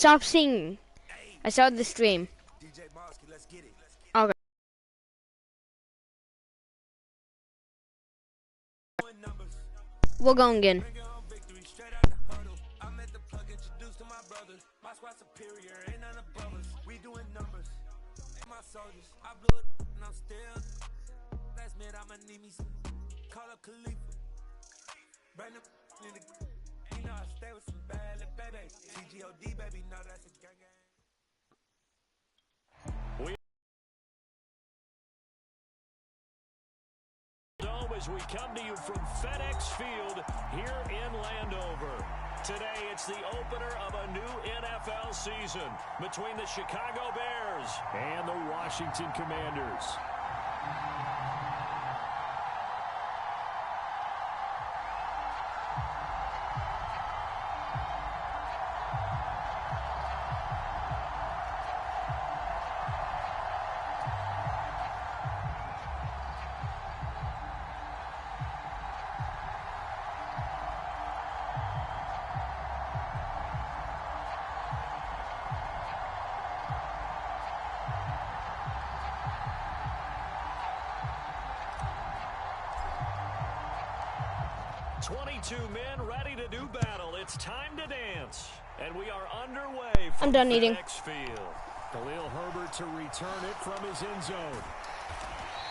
Stop singing. I started the stream. Okay. We're going again. As we come to you from FedEx Field here in Landover. Today, it's the opener of a new NFL season between the Chicago Bears and the Washington Commanders. Two men ready to do battle. It's time to dance. And we are underway from I'm done eating. Field. Khalil Herbert to return it from his end zone.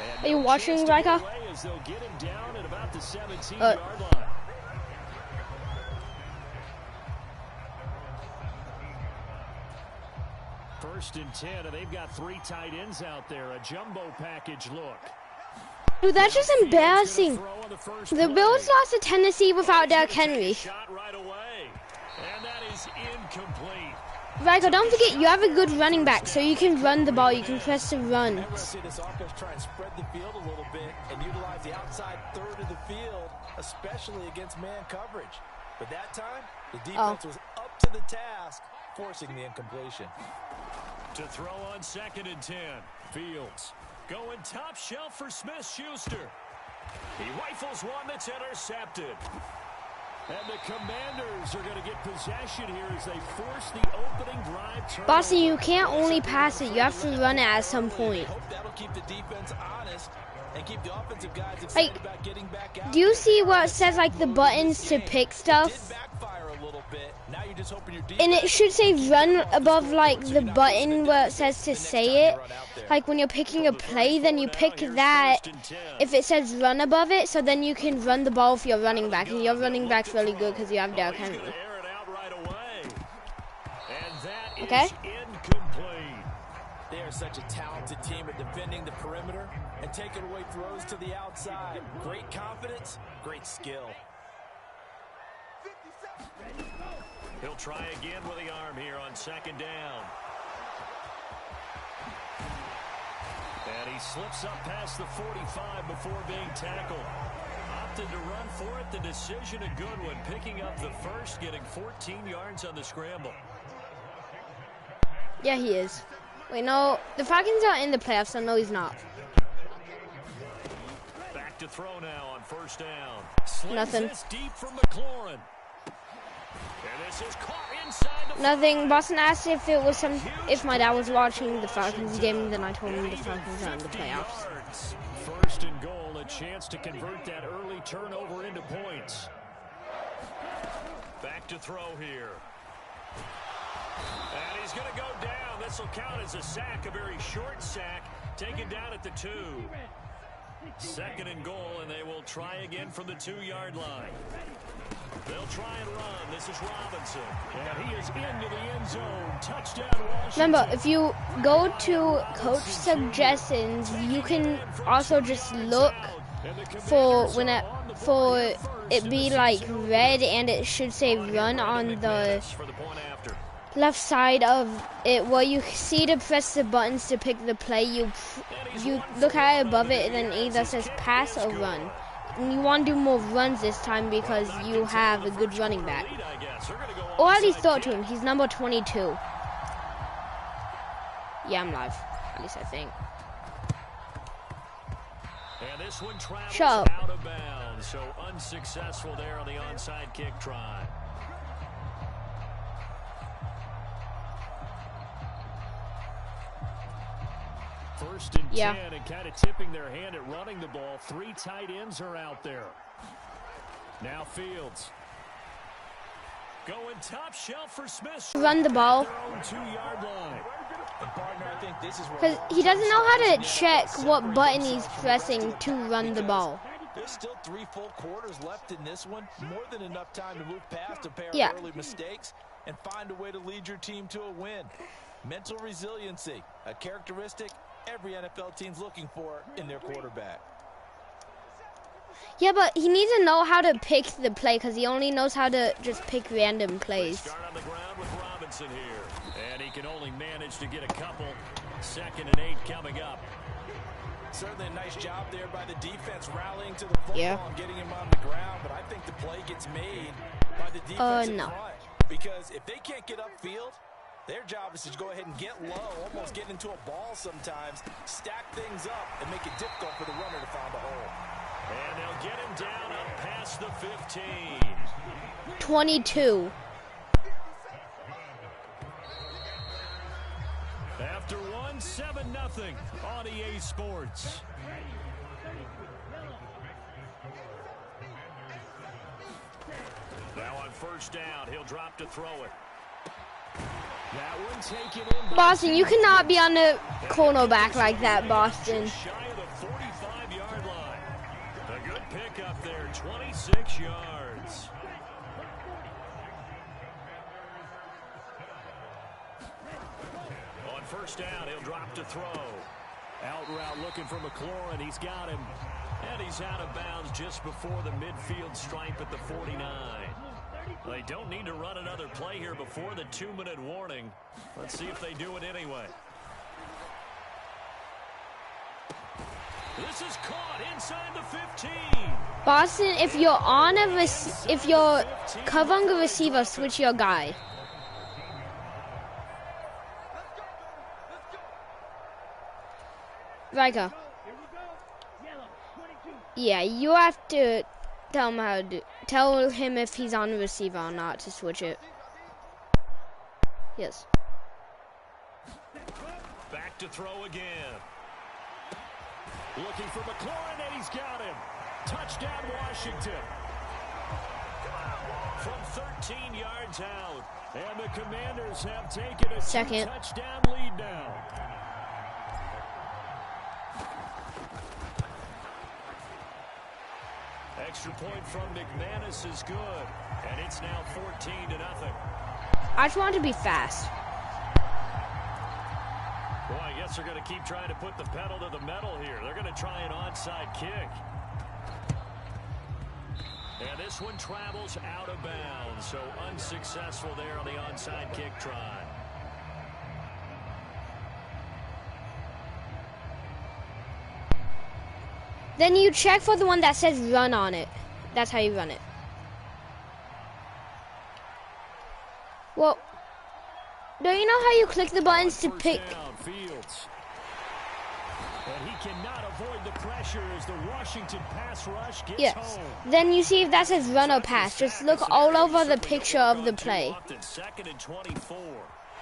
And are you watching, Riker? As they'll get him down at about the 17-yard line. First and 10, and they've got 3 tight ends out there. A jumbo package look. Dude, that's just embarrassing. The Bills lost to Tennessee without Derrick Henry. Rico, don't forget, you have a good running back, so you can run the ball. You can press the run. See this offense try and spread the field a little bit and utilize the outside third of the field, especially against man coverage. But that time, the defense was up to the task, forcing the incompletion. To throw on 2nd and 10, Fields. Going top shelf for Smith-Schuster. He rifles one that's intercepted. And the Commanders are going to get possession here as they force the opening drive. Bossy, you can't only pass it. You have to run it at some point. That'll keep the defense honest and keep the offensive guys excited about getting back out. Do you see what it says, like the buttons to pick stuff? And it should say run above, like, the button where it says to say it. Like, when you're picking a play, then you pick that if it says run above it, so then you can run the ball for your running back. And your running back's really good because you have Derrick Henry. Okay? They are such a talented team at defending the perimeter and taking away throws to the outside. Great confidence, great skill. He'll try again with the arm here on 2nd down. And he slips up past the 45 before being tackled. Opted to run for it. The decision a good one. Picking up the first, getting 14 yards on the scramble. Yeah, he is. Wait, no. The Falcons are in the playoffs, so no, he's not. Back to throw now on 1st down. Nothing. Deep from McLaurin. And this is caught inside the Nothing. Boston asked if it was if my dad was watching the Falcons game, then I told him the Falcons are in the playoffs. 1st and goal, a chance to convert that early turnover into points. Back to throw here. And he's going to go down. This will count as a sack, a very short sack, taken down at the 2. 2nd and goal, and they will try again from the 2-yard line. They'll try and run. This is Robinson. And he is into the end zone. Touchdown, Washington. Remember, if you go to coach suggestions, you can also just look for it be like red and it should say run on the left side of it where you see to press the buttons to pick the play. You look at it above it and then either says pass or run. And you want to do more runs this time because you have a good running back. Or at least throw it to him. He's number 22. Yeah, I'm live. At least I think. And this one travels Shut up. out of bounds, so unsuccessful there on the onside kick try. First and 10, and kind of tipping their hand at running the ball. 3 tight ends are out there. Now Fields. Going top shelf for Smith. Run the ball. Because he doesn't know how to check what button he's pressing to run the ball. There's still 3 full quarters left in this one. More than enough time to move past a pair of early mistakes and find a way to lead your team to a win. Mental resiliency, a characteristic every NFL team's looking for in their quarterback. Yeah, but he needs to know how to pick the play because he only knows how to just pick random plays. Start on the ground with Robinson here. And he can only manage to get a couple. 2nd and 8 coming up. Certainly a nice job there by the defense rallying to the football and getting him on the ground. But I think the play gets made by the defense in front. Because if they can't get upfield, their job is to go ahead and get low, almost get into a ball sometimes, stack things up, and make it difficult for the runner to find a hole. And they'll get him down up past the 15. 22. After 1, 7-0 on EA Sports. Now on first down, he'll drop to throw it. That one taken in. Boston, you cannot be on the cornerback like that, Boston. Shy of the 45-yard line. A good pickup there, 26 yards. On first down, he'll drop to throw. Out route looking for McLaurin. He's got him. And he's out of bounds just before the midfield stripe at the 49. They don't need to run another play here before the 2-minute warning. Let's see if they do it anyway. This is caught inside the 15. Boston, if you're on if you're covering the receiver, switch your guy. Riker. Yeah, you have to tell him how to do. Tell him if he's on the receiver or not to switch it. Yes. Back to throw again. Looking for McLaurin, and he's got him. Touchdown, Washington. From 13 yards out. And the Commanders have taken a touchdown lead now. Extra point from McManus is good. And it's now 14-0. I just want to be fast. Boy, I guess they're going to keep trying to put the pedal to the metal here. They're going to try an onside kick. And this one travels out of bounds, so unsuccessful there on the onside kick try. Then you check for the one that says run on it. That's how you run it. Well, don't you know how you click the buttons to pick? Fields. And he cannot avoid the pressure as the Washington pass rush gets home. Then you see if that says run or pass. Just look all over the picture of the play. 2nd and 24.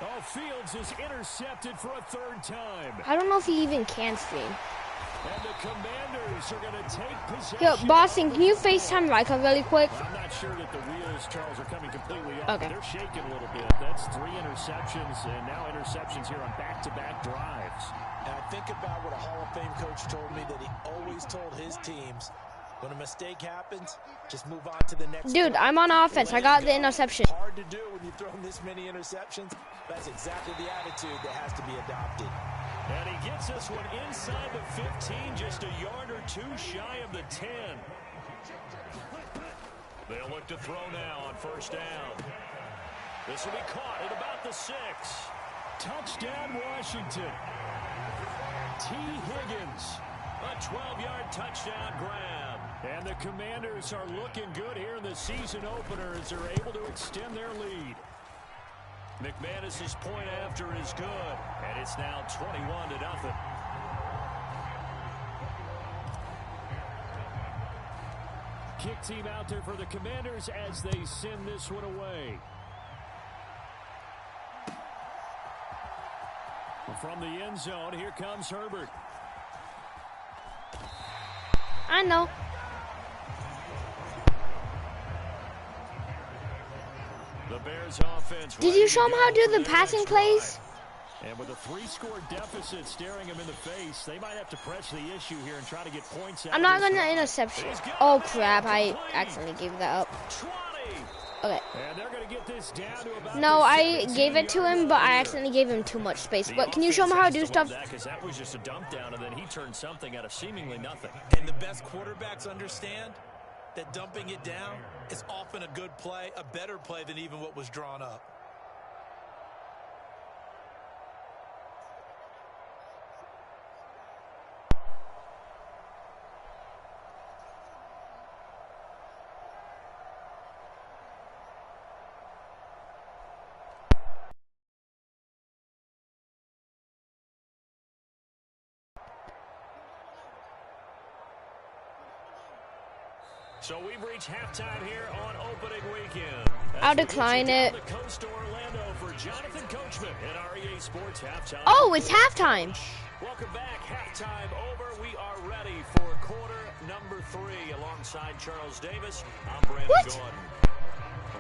Oh, Fields is intercepted for a 3rd time. I don't know if he even can stream. And the Commanders are going to take possession. Yo, Boston, can you FaceTime Riker really quick? I'm not sure that the wheels, Charles, are coming completely off. Okay. They're shaking a little bit. That's 3 interceptions, and now interceptions here on back-to-back drives. And I think about what a Hall of Fame coach told me that he always told his teams, when a mistake happens, just move on to the next. Dude, play. I'm on offense. I got the interception. Hard to do when you throw this many interceptions. That's exactly the attitude that has to be adopted. And he gets this one inside the 15, just a yard or 2 shy of the 10. They'll look to throw now on first down. This will be caught at about the 6. Touchdown, Washington. T. Higgins, a 12-yard touchdown grab. And the Commanders are looking good here in the season opener as they're able to extend their lead. McManus's point after is good, and it's now 21-0. Kick team out there for the Commanders as they send this one away. From the end zone, here comes Herbert. I know. The Bears offense. Did you show him how to do the passing plays? And with a 3-score deficit staring him in the face, they might have to press the issue here and try to get points out. I'm not going to interception. Oh, crap. I accidentally gave that up. Okay. And they're going to get this down to about no, I gave it to him, but I accidentally gave him too much space. But can you show him how to do stuff? Because that was just a dump down, and then he turned something out of seemingly nothing. And the best quarterbacks understand that dumping it down is often a good play, a better play than even what was drawn up. So we've reached halftime here on opening weekend. I'll decline it. The coast to Orlando for Jonathan Coachman at REA Sports Halftime. Oh, it's halftime. Welcome back. Halftime over. We are ready for quarter number 3 alongside Charles Davis. I'm Brandon Gordon.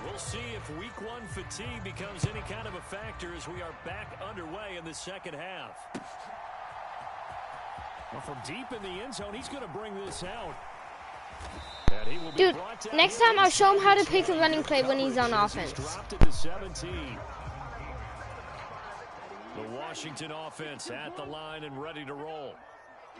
We'll see if week 1 fatigue becomes any kind of a factor as we are back underway in the second half. Well, from deep in the end zone, he's going to bring this out. Dude, next time I'll show him how to pick a running play when he's on offense. The Washington offense at the line and ready to roll.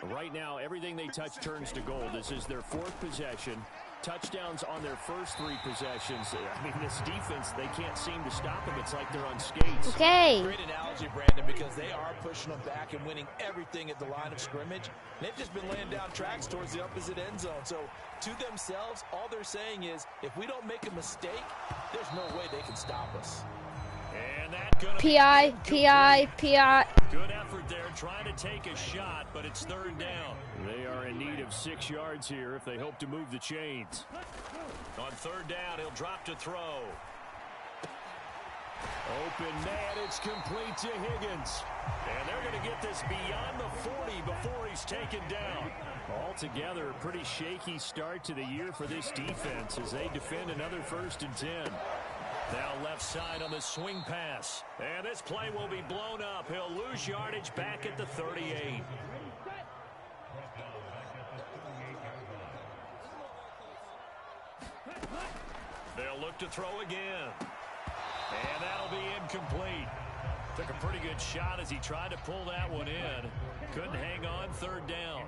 Right now, everything they touch turns to gold. This is their 4th possession. Touchdowns on their first 3 possessions. I mean, this defense, they can't seem to stop them. It's like they're on skates. Okay. Great analogy, Brandon, because they are pushing them back and winning everything at the line of scrimmage. They've just been laying down tracks towards the opposite end zone. So, to themselves, all they're saying is, if we don't make a mistake, there's no way they can stop us. And that PI. Good effort there, trying to take a shot, but it's 3rd down. They are in need of 6 yards here if they hope to move the chains. On 3rd down, he'll drop to throw. Open man, it's complete to Higgins. And they're going to get this beyond the 40 before he's taken down. Altogether, a pretty shaky start to the year for this defense as they defend another 1st and 10. Now left side on the swing pass. And this play will be blown up. He'll lose yardage back at the 38. They'll look to throw again. And that'll be incomplete. Took a pretty good shot as he tried to pull that one in. Couldn't hang on. 3rd down.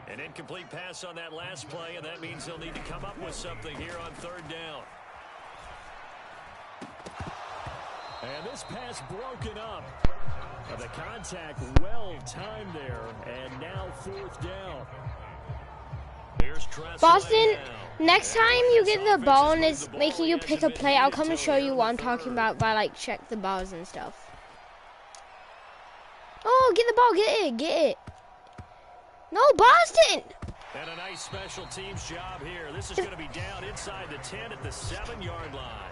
An incomplete pass on that last play, and that means they'll need to come up with something here on 3rd down. And this pass broken up. The contact well timed there, and now 4th down. Boston, next time you get the ball and it's making you pick a play, I'll come and show you what I'm talking about by, like, check the balls and stuff. Oh, get the ball, get it. No, Boston! And a nice special teams job here. This is going to be down inside the 10 at the 7-yard line.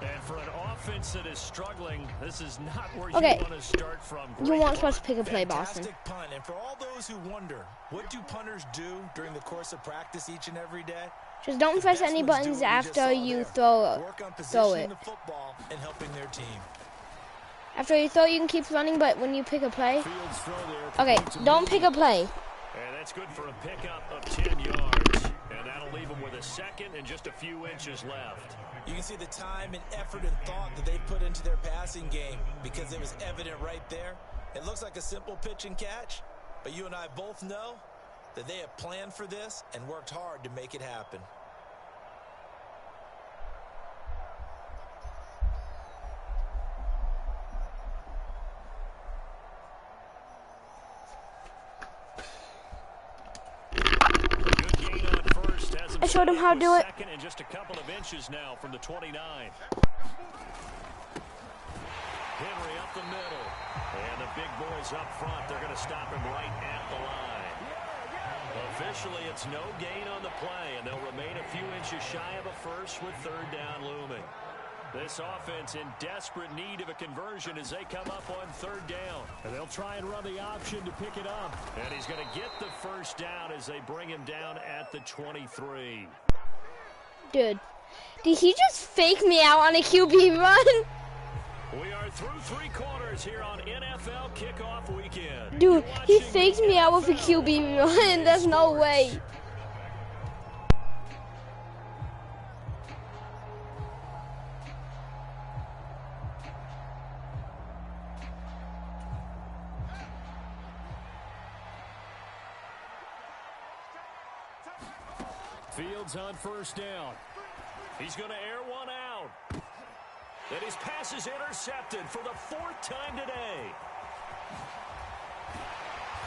And for an offense that is struggling, this is not where you want to start from. You weren't supposed to pick a play, Boston. Fantastic punt. And for all those who wonder, what do punters do during the course of practice each and every day? Just don't press any buttons after you throw it. The football and helping their team. After you throw, you can keep running, but when you pick a play... Okay, don't pick a play. And that's good for a pickup of 10 yards. And that'll leave them with a 2nd and just a few inches left. You can see the time and effort and thought that they put into their passing game because it was evident right there. It looks like a simple pitch and catch, but you and I both know that they have planned for this and worked hard to make it happen. I showed him how to do it. And just a couple of inches now from the 29. Henry up the middle. And the big boys up front, they're going to stop him right at the line. Officially, it's no gain on the play, and they'll remain a few inches shy of a 1st with 3rd down looming. This offense in desperate need of a conversion as they come up on third down. And they'll try and run the option to pick it up. And he's going to get the first down as they bring him down at the 23. Dude, did he just fake me out on a QB run? We are through 3 quarters here on NFL Kickoff Weekend. Dude, he faked me out with a QB run. There's no way. Fields on first down. He's going to air one out. And his pass is intercepted for the 4th time today.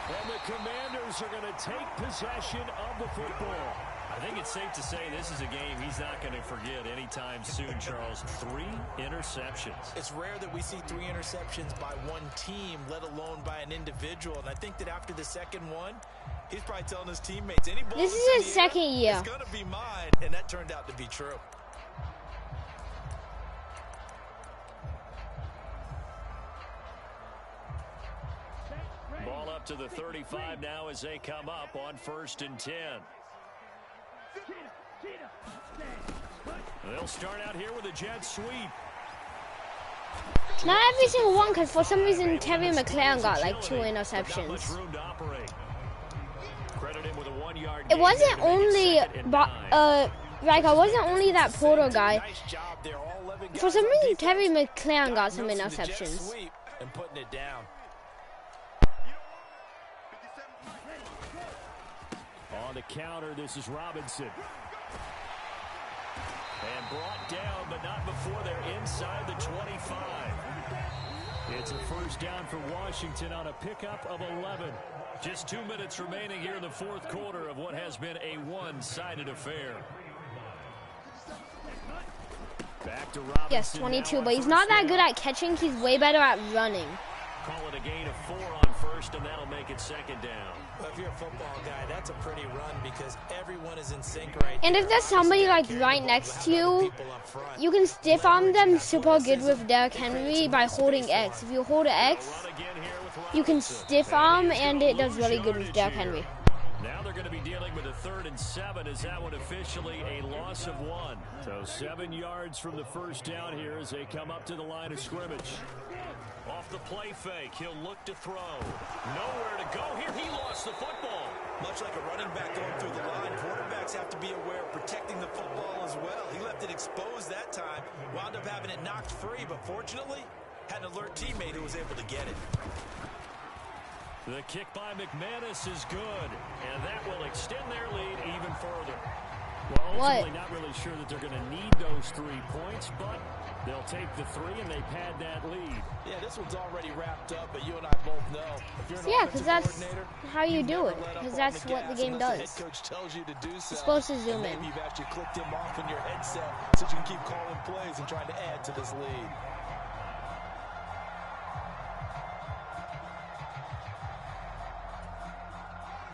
And the Commanders are going to take possession of the football. I think it's safe to say this is a game he's not going to forget anytime soon, Charles. 3 interceptions. It's rare that we see 3 interceptions by one team, let alone by an individual. And I think that after the second one, he's probably telling his teammates, any ball this is his second year. It's going to be mine. And that turned out to be true. Ball up to the 35 now as they come up on 1st and 10. They'll start out here with a jet sweep. Not every single one, because for some reason Terry McLaren got like 2 interceptions. It wasn't only, like I wasn't only that Porter guy. For some reason Terry McLaren got some interceptions. And putting it down. On the counter, this is Robinson. And brought down, but not before they're inside the 25. It's a first down for Washington on a pickup of 11. Just 2 minutes remaining here in the 4th quarter of what has been a one-sided affair. Back to Robinson. Yes, 22, but he's not that good at catching. He's way better at running. Call it a gain of 4 on first, and that'll make it 2nd down. Well, if you're a football guy, that's a pretty run because everyone is in sync right And if there's somebody like right next to you, you can stiff arm them super good with Derrick Henry by holding X. If you hold X, you can stiff arm, and it does really good with Derrick Henry. Now they're going to be dealing with a 3rd and 7 as that one officially a loss of 1. So 7 yards from the first down here as they come up to the line of scrimmage. Off the play fake, he'll look to throw. Nowhere to go here. He lost the football. Much like a running back going through the line, quarterbacks have to be aware of protecting the football as well. He left it exposed that time, wound up having it knocked free, but fortunately, had an alert teammate who was able to get it. The kick by McManus is good, and that will extend their lead even further. Well, ultimately, not really sure that they're going to need those 3 points, but they'll take the 3 and they pad that lead. Yeah, this one's already wrapped up, but you and I both know. If you're an Yeah, because that's how you do it. Because that's what the game does. The head coach tells you to do so. You're supposed to zoom in. Maybe you've actually clicked him off in your headset so you can keep calling plays and trying to add to this lead.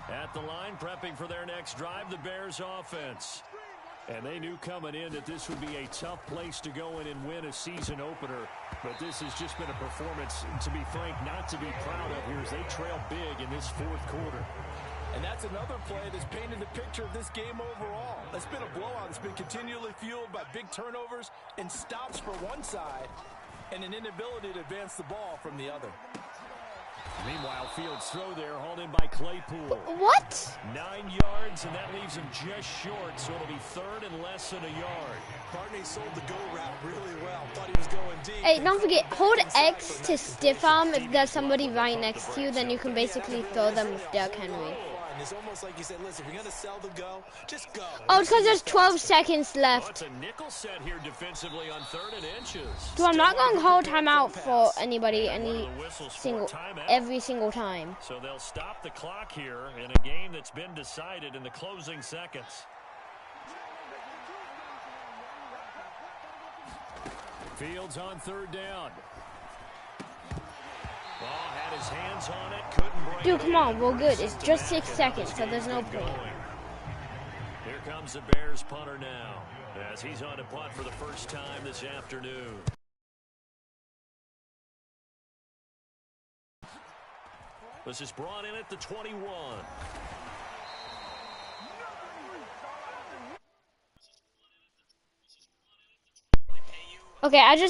At the line, prepping for their next drive, the Bears offense. And they knew coming in that this would be a tough place to go in and win a season opener. But this has just been a performance, to be frank, not to be proud of here as they trail big in this 4th quarter. And that's another play that's painted the picture of this game overall. It's been a blowout. It's been continually fueled by big turnovers and stops for one side and an inability to advance the ball from the other. Meanwhile, Fields' throw there hauled in by Claypool. What? 9 yards, and that leaves him just short, so it'll be 3rd and less than a yard. Barney sold the go route really well. Thought he was going deep. Hey, don't forget, hold X to stiff arm. If there's somebody right next to you, then you can basically throw them with Derrick Henry. It's almost like you said, listen, we're going to sell the go. Just go. Oh, it's because there's 12 seconds left. It's a nickel set here defensively on 3rd and inches. Dude, I'm not going to hold timeout for anybody every single time. So they'll stop the clock here in a game that's been decided in the closing seconds. Fields on 3rd down. Ball had his hands on it, couldn't break. Dude, come on, we're good. It's just 6 seconds, so there's no point. Here comes the Bears punter now. As he's on to punt for the first time this afternoon. This is brought in at the 21. Okay, I just